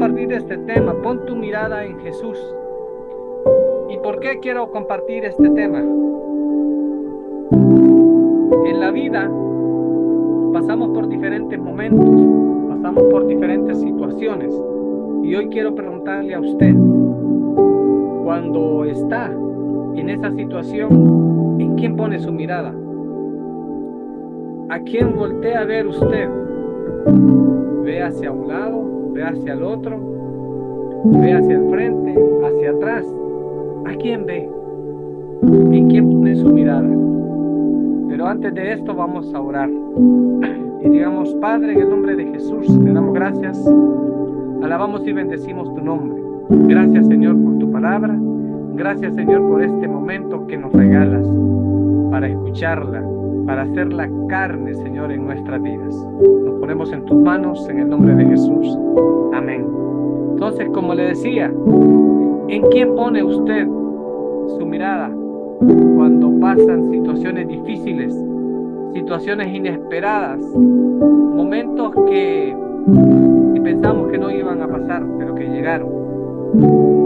compartir este tema. Pon tu mirada en Jesús. ¿Y por qué quiero compartir este tema? En la vida pasamos por diferentes momentos, pasamos por diferentes situaciones. Y hoy quiero preguntarle a usted, cuando está en esa situación, ¿en quién pone su mirada? ¿A quién voltea a ver usted? ¿Ve hacia un lado? ¿Ve hacia el otro? ¿Ve hacia el frente? ¿Hacia atrás? ¿A quién ve? ¿En quién pone su mirada? Pero antes de esto vamos a orar. Y digamos: Padre, en el nombre de Jesús, te damos gracias. Alabamos y bendecimos tu nombre. Gracias, Señor, por tu palabra. Gracias, Señor, por este momento que nos regalas para escucharla, para hacerla carne, Señor, en nuestras vidas. Nos ponemos en tus manos en el nombre de Jesús. Amén. Entonces, como le decía, ¿en quién pone usted su mirada cuando pasan situaciones difíciles, situaciones inesperadas, momentos que pensamos que no iban a pasar, pero que llegaron?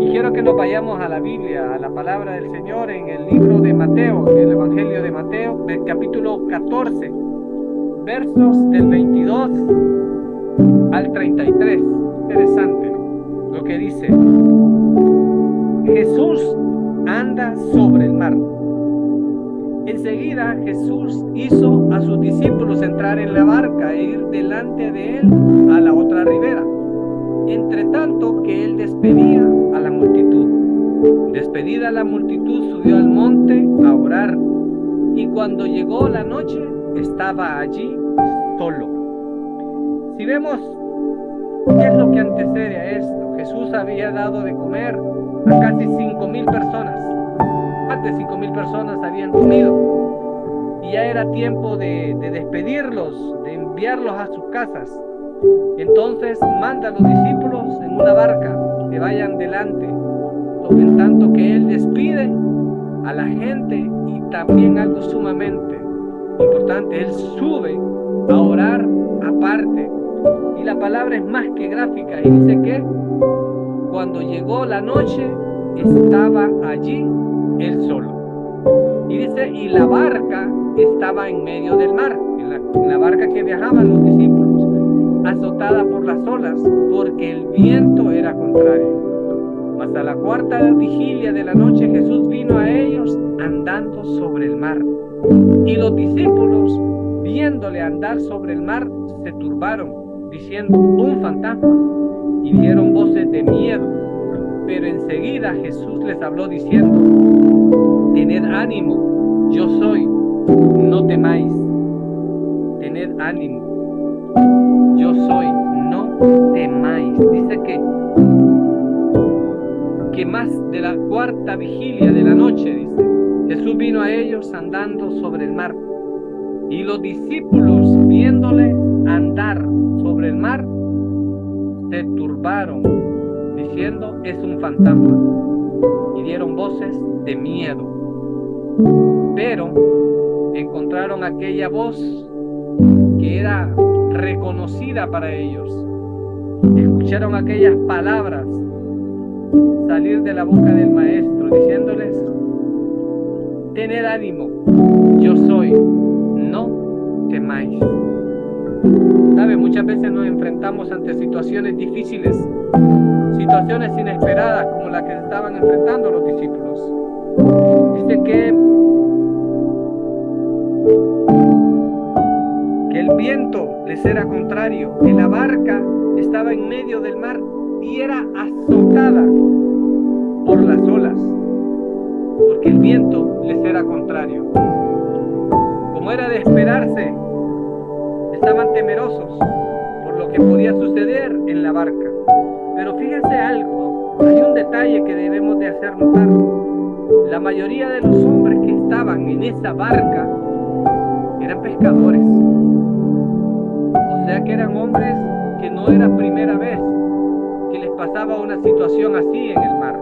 Y quiero que nos vayamos a la Biblia, a la palabra del Señor, en el libro de Mateo, en el Evangelio de Mateo, del capítulo 14, versos del 22 al 33. Interesante lo que dice. Jesús anda sobre el mar. Enseguida Jesús hizo a sus discípulos entrar en la barca e ir delante de él a la otra ribera, entre tanto que él despedía a la multitud. Despedida la multitud, subió al monte a orar, y cuando llegó la noche estaba allí solo. Si vemos qué es lo que antecede a esto, Jesús había dado de comer a casi 5,000 personas. Más de 5,000 personas habían comido, y ya era tiempo de despedirlos, de enviarlos a sus casas. Entonces manda a los discípulos en una barca que vayan delante, en tanto que él despide a la gente. Y también algo sumamente importante, él sube a orar aparte, y la palabra es más que gráfica, y dice que cuando llegó la noche estaba allí él solo. Y dice, y la barca estaba en medio del mar, en la barca que viajaban los discípulos, azotada por las olas, porque el viento era contrario. Mas a la cuarta vigilia de la noche Jesús vino a ellos andando sobre el mar. Y los discípulos, viéndole andar sobre el mar, se turbaron, diciendo: un fantasma, y dieron voces de miedo. Pero enseguida Jesús les habló diciendo: tened ánimo, yo soy, no temáis. Tened ánimo, yo soy, no temáis. Dice que más de la cuarta vigilia de la noche, dice, Jesús vino a ellos andando sobre el mar. Y los discípulos, viéndole andar sobre el mar, se turbaron, diciendo: es un fantasma, y dieron voces de miedo. Pero encontraron aquella voz que era reconocida para ellos. Escucharon aquellas palabras salir de la boca del maestro, diciéndoles: tened ánimo, yo soy, no temáis. ¿Sabe? Muchas veces nos enfrentamos ante situaciones difíciles, situaciones inesperadas, como la que estaban enfrentando los discípulos. Dice que el viento les era contrario, que la barca estaba en medio del mar y era azotada por las olas, porque el viento les era contrario. Como era de esperarse, estaban temerosos por lo que podía suceder en la barca. Pero fíjense algo, hay un detalle que debemos de hacer notar. La mayoría de los hombres que estaban en esa barca eran pescadores. O sea que eran hombres que no era primera vez que les pasaba una situación así en el mar,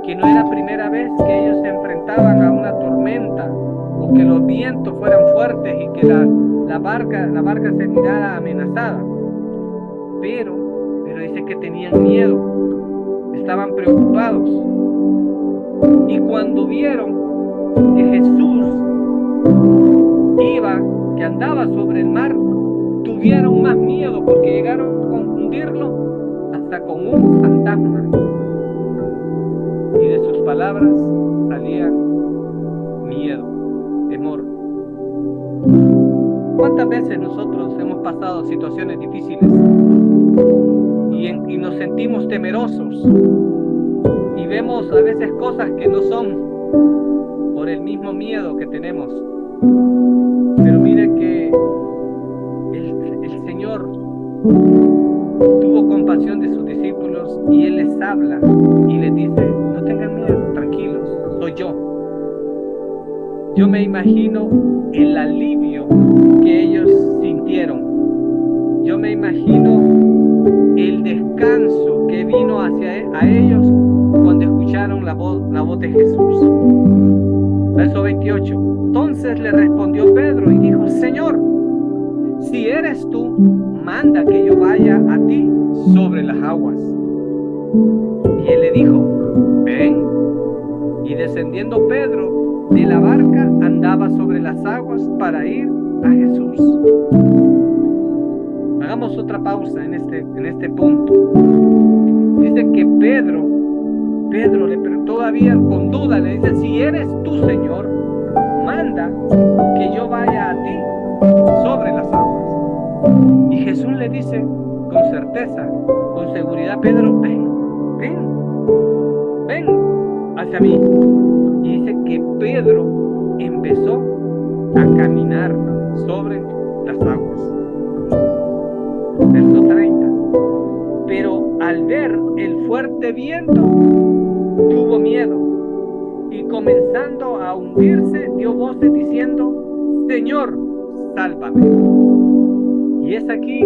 que no era primera vez que ellos se enfrentaban a una tormenta, o que los vientos fueran fuertes y que la barca se mirara amenazada. Pero dice que tenían miedo, estaban preocupados. Y cuando vieron que Jesús que andaba sobre el mar, tuvieron más miedo porque llegaron a confundirlo hasta con un fantasma. Y de sus palabras salían miedo, temor. ¿Cuántas veces nosotros hemos pasado situaciones difíciles y nos sentimos temerosos y vemos a veces cosas que no son por el mismo miedo que tenemos? Pero mire que el Señor tuvo compasión de sus discípulos y Él les habla y les dice: no tengan miedo, tranquilos, soy yo. Yo me imagino el alivio que ellos sintieron. Yo me imagino el descanso que vino a ellos cuando escucharon la voz de Jesús. Verso 28. Entonces le respondió Pedro y dijo: Señor, si eres tú, manda que yo vaya a ti sobre las aguas. Y él le dijo: ven. Y descendiendo Pedro de la barca, andaba sobre las aguas para ir a Jesús. Hagamos otra pausa en este punto. Dice que Pedro todavía con duda le dice: si eres tú, Señor, manda que yo vaya a ti sobre las aguas. Y Jesús le dice con certeza, con seguridad: Pedro, ven hacia mí. Y dice que Pedro empezó a caminar sobre las aguas. Verso 30. Pero al ver el fuerte viento, tuvo miedo, y comenzando a hundirse, dio voces diciendo: Señor, sálvame. Y es aquí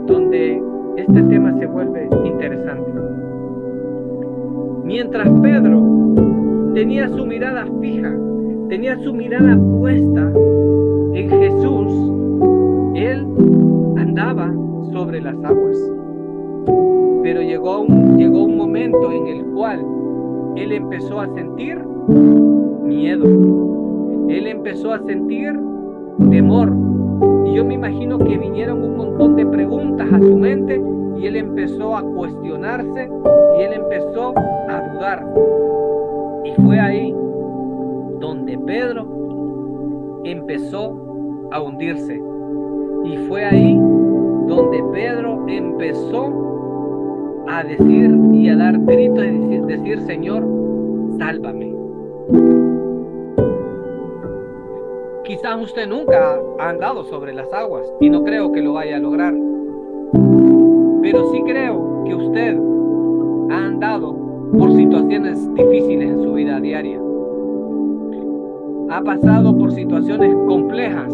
donde este tema se vuelve interesante. Mientras Pedro tenía su mirada fija, tenía su mirada puesta en Jesús, él andaba sobre las aguas. Pero llegó un momento en el cual él empezó a sentir miedo. Él empezó a sentir temor. Y yo me imagino que vinieron un montón de preguntas a su mente y él empezó a cuestionarse y él empezó a dudar. Y fue ahí donde Pedro empezó a hundirse. Y fue ahí donde Pedro empezó a decir y a dar gritos y decir: Señor, sálvame. Quizás usted nunca ha andado sobre las aguas y no creo que lo vaya a lograr, pero sí creo que usted ha andado por situaciones difíciles en su vida diaria. Ha pasado por situaciones complejas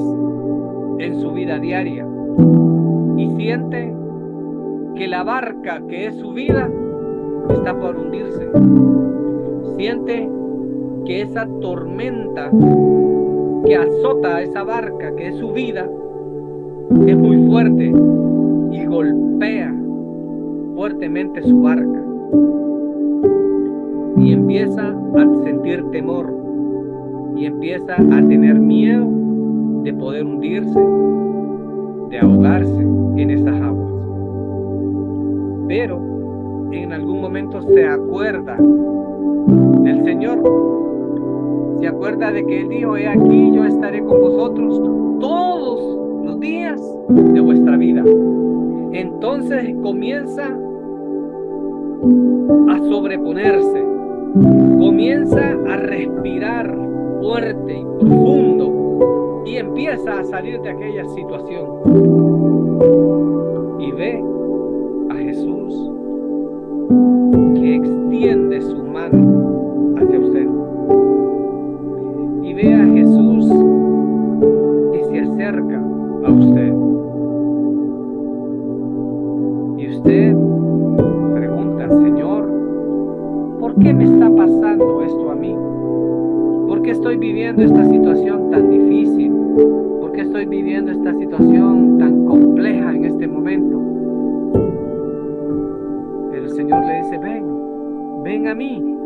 en su vida diaria y siente que la barca que es su vida está por hundirse. Siente que esa tormenta que azota a esa barca que es su vida es muy fuerte y golpea fuertemente su barca. Y empieza a sentir temor y empieza a tener miedo de poder hundirse, de ahogarse en esas aguas. Pero en algún momento se acuerda del Señor, se acuerda de que Él dijo: he aquí, yo estaré con vosotros todos los días de vuestra vida. Entonces comienza a sobreponerse, comienza a respirar fuerte y profundo y empieza a salir de aquella situación y ve a Jesús que extiende su mano hacia usted, y ve a Jesús que se acerca a usted, y usted pregunta: Señor, ¿por qué me está pasando esto a mí? ¿Por qué estoy viviendo esta situación tan difícil? ¿Por qué estoy viviendo esta situación tan compleja en este momento? dice, ven a mí.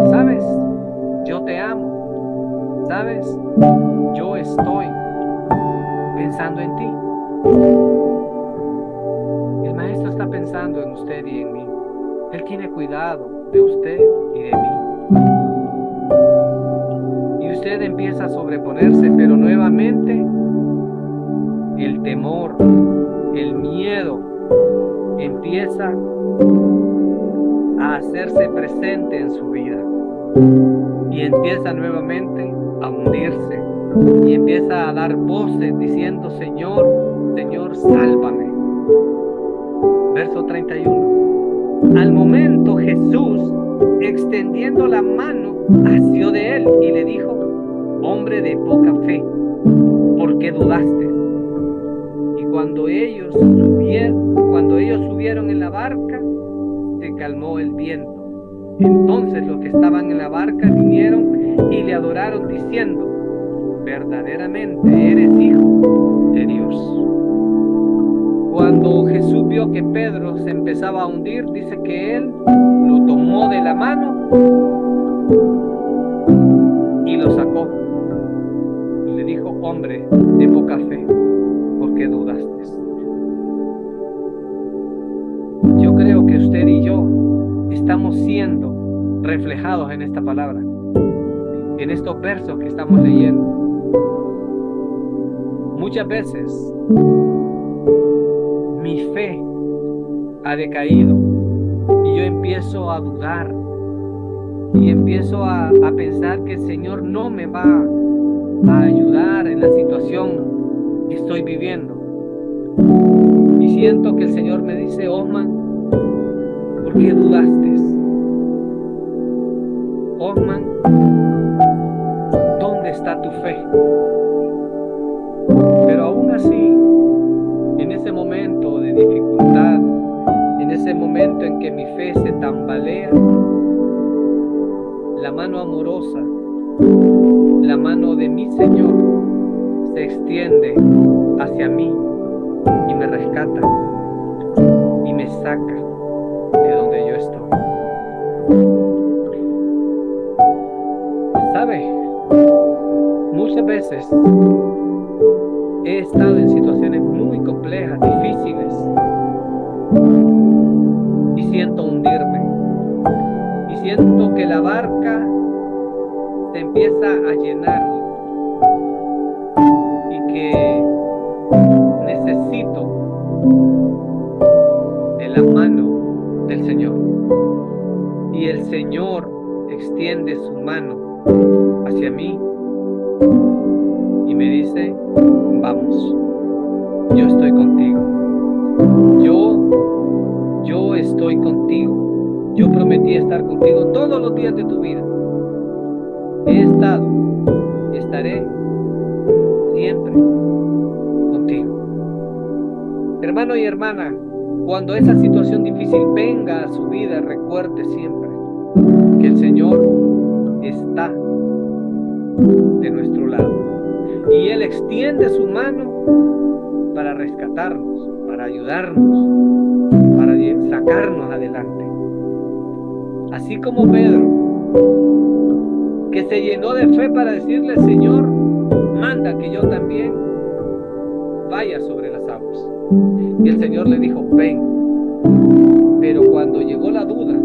¿Sabes? Yo te amo. ¿Sabes? Yo estoy pensando en ti. El Maestro está pensando en usted y en mí. Él tiene cuidado de usted y de mí. Y usted empieza a sobreponerse, pero nuevamente el temor, el miedo empieza a hacerse presente en su vida. Y empieza nuevamente a hundirse. Y empieza a dar voces diciendo, Señor, Señor, sálvame. Verso 31. Al momento Jesús, extendiendo la mano, asió de él y le dijo, hombre de poca fe, ¿por qué dudaste? Y cuando ellos subieron en la barca, se calmó el viento. Entonces los que estaban en la barca vinieron y le adoraron diciendo, verdaderamente eres hijo de Dios. Cuando Jesús vio que Pedro se empezaba a hundir, dice que él lo tomó de la mano y lo sacó. Y le dijo, hombre de poca fe, ¿por qué dudaste? Yo creo que usted y yo estamos siendo reflejados en esta palabra, en estos versos que estamos leyendo. Muchas veces mi fe ha decaído y yo empiezo a dudar y empiezo a pensar que el Señor no me va a ayudar en la situación que estoy viviendo. Y siento que el Señor me dice, Osman, ¿por qué dudaste? Osman, ¿dónde está tu fe? Pero aún así, en ese momento de dificultad, en ese momento en que mi fe se tambalea, la mano amorosa, la mano de mi Señor se extiende hacia mí y me rescata y me saca de donde yo estoy. ¿Sabe? Muchas veces he estado en situaciones muy complejas, difíciles, y siento hundirme. Y siento que la barca se empieza a llenar y que necesito de la mano del Señor. Y el Señor extiende su mano hacia mí y me dice, vamos, yo estoy contigo. Yo estoy contigo. Yo prometí estar contigo todos los días de tu vida. He estado y estaré siempre contigo. Hermano y hermana, cuando esa situación difícil venga a su vida, recuerde siempre que el Señor está de nuestro lado. Y Él extiende su mano para rescatarnos, para ayudarnos, para sacarnos adelante. Así como Pedro, que se llenó de fe para decirle, Señor, manda que yo también vaya sobre las aguas. Y el Señor le dijo, ven. Pero cuando llegó la duda,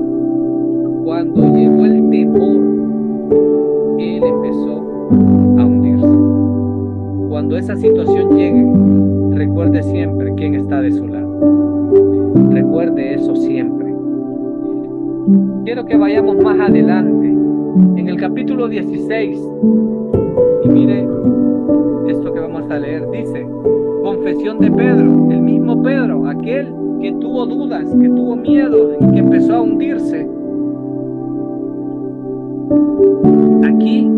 cuando llegó el temor, él empezó a hundirse. Cuando esa situación llegue, recuerde siempre quién está de su lado. Recuerde eso siempre. Quiero que vayamos más adelante, en el capítulo 16, y mire esto que vamos a leer. Dice, confesión de Pedro, el mismo Pedro, aquel que tuvo dudas, que tuvo miedo y que empezó a hundirse. Aquí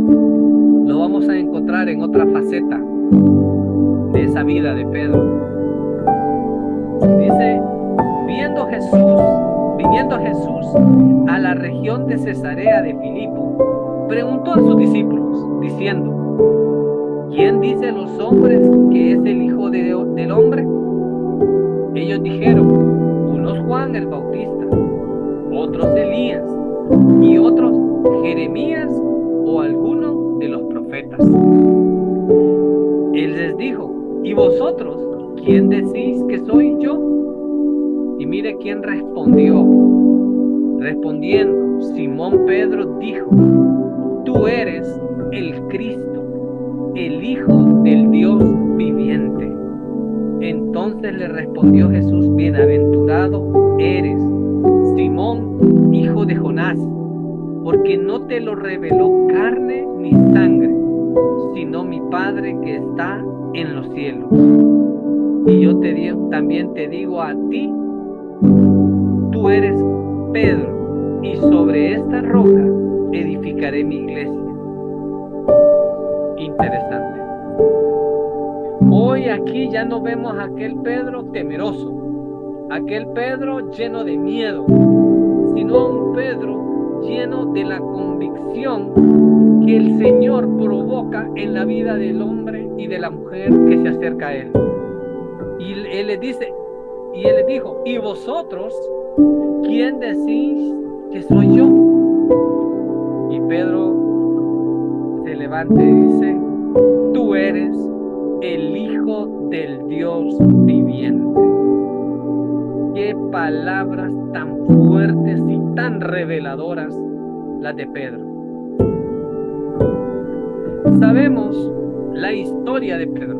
lo vamos a encontrar en otra faceta de esa vida de Pedro. Dice, viniendo Jesús a la región de Cesarea de Filipo, preguntó a sus discípulos, diciendo, ¿quién dicen los hombres que es el Hijo del Hombre? Ellos dijeron, unos Juan el Bautista, otros Elías y otros Jeremías o alguno de los profetas. Él les dijo: ¿y vosotros quién decís que soy yo? Y mire quién respondió. Respondiendo, Simón Pedro dijo: tú eres el Cristo, el Hijo del Dios viviente. Entonces le respondió Jesús: bienaventurado eres, Simón, hijo de Jonás, porque no te lo reveló carne ni sangre, sino mi Padre que está en los cielos. Y yo también te digo a ti: tú eres Pedro, y sobre esta roca edificaré mi iglesia. Interesante. Hoy aquí ya no vemos a aquel Pedro temeroso, aquel Pedro lleno de miedo, sino a un Pedro lleno de la convicción que el Señor provoca en la vida del hombre y de la mujer que se acerca a él. Y él le dijo: ¿y vosotros quién decís que soy yo? Y Pedro se levanta y dice: tú eres el Hijo del Dios viviente. Qué palabras tan fuertes y tan reveladoras las de Pedro. Sabemos la historia de Pedro.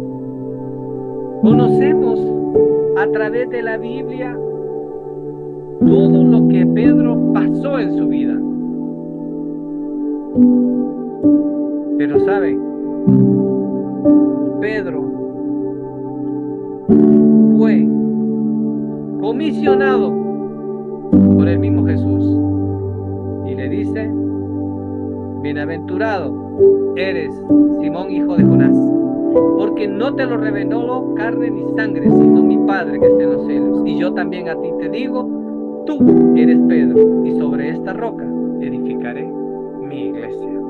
Conocemos a través de la Biblia todo lo que Pedro pasó en su vida. Pero ¿saben? Pedro fue comisionado por el mismo Jesús y le dice: bienaventurado eres, Simón, hijo de Jonás, porque no te lo reveló carne ni sangre, sino mi Padre que está en los cielos. Y yo también a ti te digo: tú eres Pedro, y sobre esta roca edificaré mi iglesia.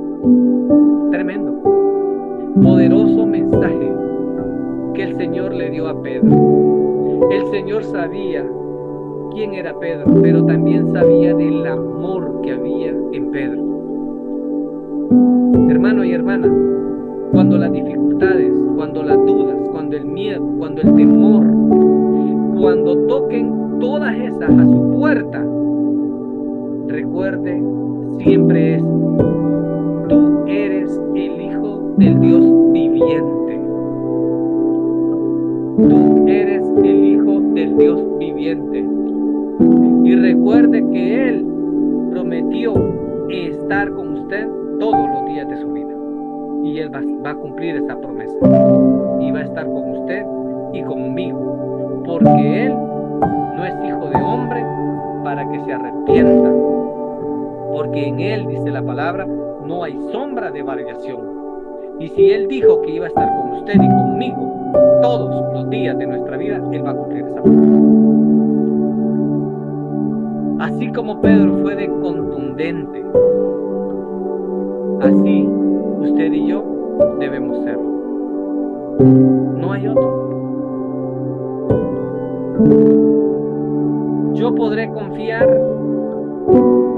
Tremendo, poderoso mensaje que el Señor le dio a Pedro. El Señor sabía quién era Pedro, pero también sabía del amor que había en Pedro. Hermano y hermana, cuando las dificultades, cuando las dudas, cuando el miedo, cuando el temor, cuando toquen todas esas a su puerta, recuerde siempre esto: tú eres el Hijo del Dios viviente. Tú eres el Hijo del Dios viviente. Y recuerde que Él prometió estar con usted todos los días de su vida. Y Él va a cumplir esa promesa. Y va a estar con usted y conmigo. Porque Él no es hijo de hombre para que se arrepienta. Porque en Él, dice la palabra, no hay sombra de variación. Y si Él dijo que iba a estar con usted y conmigo todos los días de nuestra vida, Él va a cumplir esa promesa. Así como Pedro fue de contundente, así usted y yo debemos serlo. No hay otro. Yo podré confiar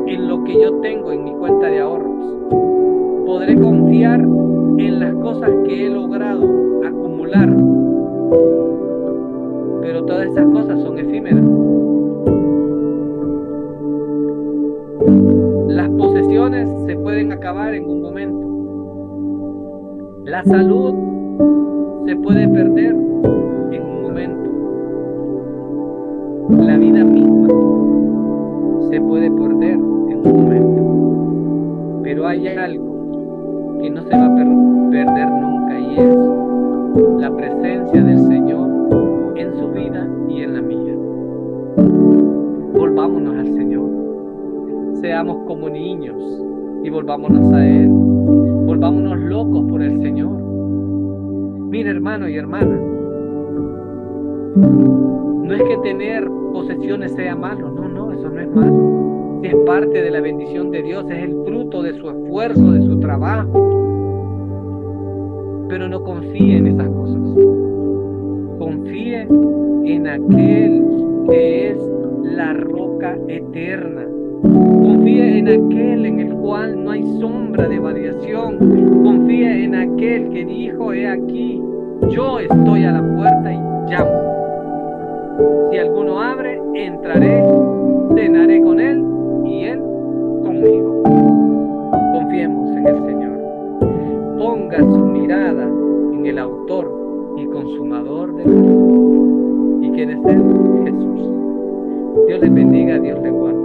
en lo que yo tengo en mi cuenta de ahorros. Podré confiar en las cosas que he logrado acumular. Pero todas esas cosas son efímeras. Las posesiones se pueden acabar en un momento. La salud se puede perder en un momento. La vida misma se puede perder en un momento. Pero hay algo que no se va a perder nunca, y es la presencia del Señor en su vida y en la mía. Volvámonos al Señor. Seamos como niños y volvámonos a Él. Volvámonos locos por el Señor. Mira, hermano y hermana, no es que tener posesiones sea malo. No, eso no es malo. Es parte de la bendición de Dios, es el fruto de su esfuerzo, de su trabajo. Pero no confíe en esas cosas. Confíe en aquel que es la roca eterna. Confía en aquel en el cual no hay sombra de variación. Confía en aquel que dijo: he aquí, yo estoy a la puerta y llamo. Si alguno abre, entraré, cenaré con él y él conmigo. Confiemos en el Señor. Ponga su mirada en el autor y consumador de la fe. ¿Y quién es él? Jesús. Dios les bendiga, Dios les guarde.